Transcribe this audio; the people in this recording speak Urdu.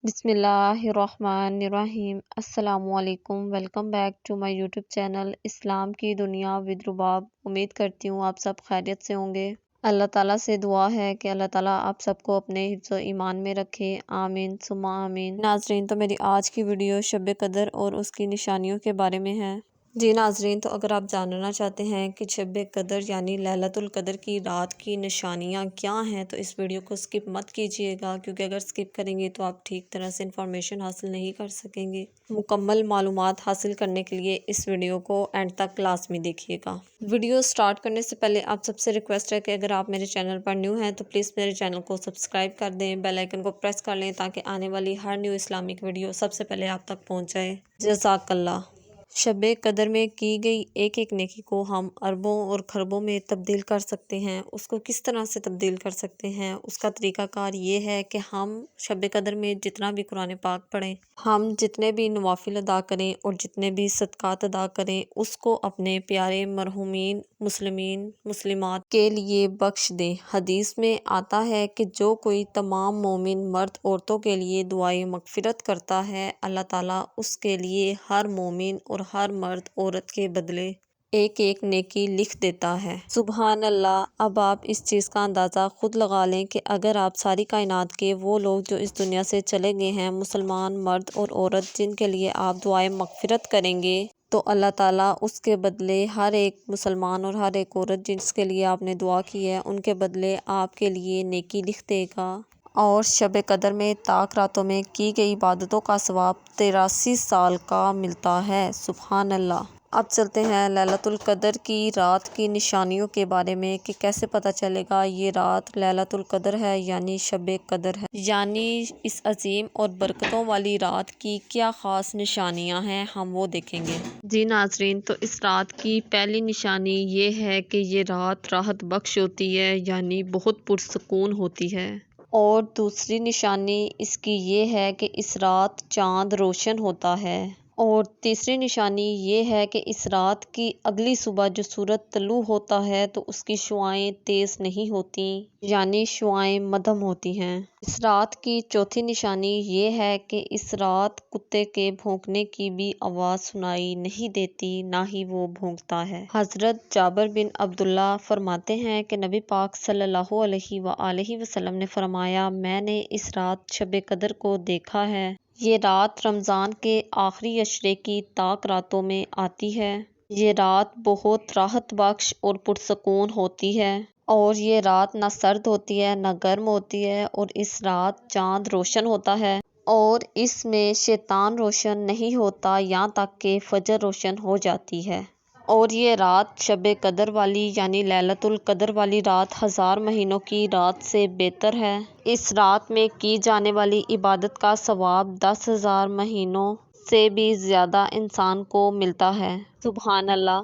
بسم اللہ الرحمن الرحیم۔ السلام علیکم، welcome back to my YouTube channel اسلام کی دنیا ود رباب۔ امید کرتی ہوں آپ سب خیریت سے ہوں گے۔ اللہ تعالیٰ سے دعا ہے کہ اللہ تعالیٰ آپ سب کو اپنے حفظ و ایمان میں رکھے، آمین ثم آمین۔ ناظرین، تو میری آج کی ویڈیو شب قدر اور اس کی نشانیوں کے بارے میں ہے۔ جی ناظرین، تو اگر آپ جاننا چاہتے ہیں کہ شب قدر یعنی لیلۃ القدر کی رات کی نشانیاں کیا ہیں، تو اس ویڈیو کو سکپ مت کیجیے گا، کیونکہ اگر سکپ کریں گے تو آپ ٹھیک طرح سے انفارمیشن حاصل نہیں کر سکیں گے۔ مکمل معلومات حاصل کرنے کے لیے اس ویڈیو کو اینڈ تک لازمی دیکھیے گا۔ ویڈیو سٹارٹ کرنے سے پہلے آپ سب سے ریکویسٹ ہے کہ اگر آپ میرے چینل پر نیو ہیں تو پلیز میرے چینل کو سبسکرائب کر دیں، بیل آئیکن کو پریس کر لیں تاکہ آنے والی ہر نیو اسلامک ویڈیو سب سے پہلے آپ تک پہنچ جائے۔ جزاک اللہ۔ شب قدر میں کی گئی ایک ایک نیکی کو ہم اربوں اور خربوں میں تبدیل کر سکتے ہیں۔ اس کو کس طرح سے تبدیل کر سکتے ہیں؟ اس کا طریقہ کار یہ ہے کہ ہم شب قدر میں جتنا بھی قرآن پاک پڑھیں، ہم جتنے بھی نوافل ادا کریں اور جتنے بھی صدقات ادا کریں، اس کو اپنے پیارے مرحومین مسلمین مسلمات کے لیے بخش دیں۔ حدیث میں آتا ہے کہ جو کوئی تمام مومن مرد عورتوں کے لیے دعائے مغفرت کرتا ہے، اللہ تعالیٰ اس کے لیے ہر مومن اور ہر مرد عورت کے بدلے ایک ایک نیکی لکھ دیتا ہے۔ سبحان اللہ۔ اب آپ اس چیز کا اندازہ خود لگا لیں کہ اگر آپ ساری کائنات کے وہ لوگ جو اس دنیا سے چلے گئے ہیں، مسلمان مرد اور عورت، جن کے لیے آپ دعائے مغفرت کریں گے، تو اللہ تعالیٰ اس کے بدلے ہر ایک مسلمان اور ہر ایک عورت جس کے لیے آپ نے دعا کی ہے، ان کے بدلے آپ کے لیے نیکی لکھ دے گا۔ اور شب قدر میں طاق راتوں میں کی گئی عبادتوں کا ثواب 83 سال کا ملتا ہے۔ سبحان اللہ۔ اب چلتے ہیں لیلۃ القدر کی رات کی نشانیوں کے بارے میں کہ کیسے پتہ چلے گا یہ رات لیلۃ القدر ہے یعنی شب قدر ہے، یعنی اس عظیم اور برکتوں والی رات کی کیا خاص نشانیاں ہیں، ہم وہ دیکھیں گے۔ جی ناظرین، تو اس رات کی پہلی نشانی یہ ہے کہ یہ رات راحت بخش ہوتی ہے، یعنی بہت پرسکون ہوتی ہے۔ اور دوسری نشانی اس کی یہ ہے کہ اس رات چاند روشن ہوتا ہے۔ اور تیسری نشانی یہ ہے کہ اس رات کی اگلی صبح جو سورج طلوع ہوتا ہے تو اس کی شعاعیں تیز نہیں ہوتی، یعنی شعاعیں مدھم ہوتی ہیں۔ اس رات کی چوتھی نشانی یہ ہے کہ اس رات کتے کے بھونکنے کی بھی آواز سنائی نہیں دیتی، نہ ہی وہ بھونکتا ہے۔ حضرت جابر بن عبداللہ فرماتے ہیں کہ نبی پاک صلی اللہ علیہ وآلہ وسلم نے فرمایا، میں نے اس رات شب قدر کو دیکھا ہے۔ یہ رات رمضان کے آخری عشرے کی طاق راتوں میں آتی ہے۔ یہ رات بہت راحت بخش اور پرسکون ہوتی ہے، اور یہ رات نہ سرد ہوتی ہے نہ گرم ہوتی ہے، اور اس رات چاند روشن ہوتا ہے، اور اس میں شیطان روشن نہیں ہوتا یہاں تک کہ فجر روشن ہو جاتی ہے۔ اور یہ رات شب قدر والی یعنی لیلۃ القدر والی رات 1000 مہینوں کی رات سے بہتر ہے۔ اس رات میں کی جانے والی عبادت کا ثواب 10,000 مہینوں سے بھی زیادہ انسان کو ملتا ہے۔ سبحان اللہ۔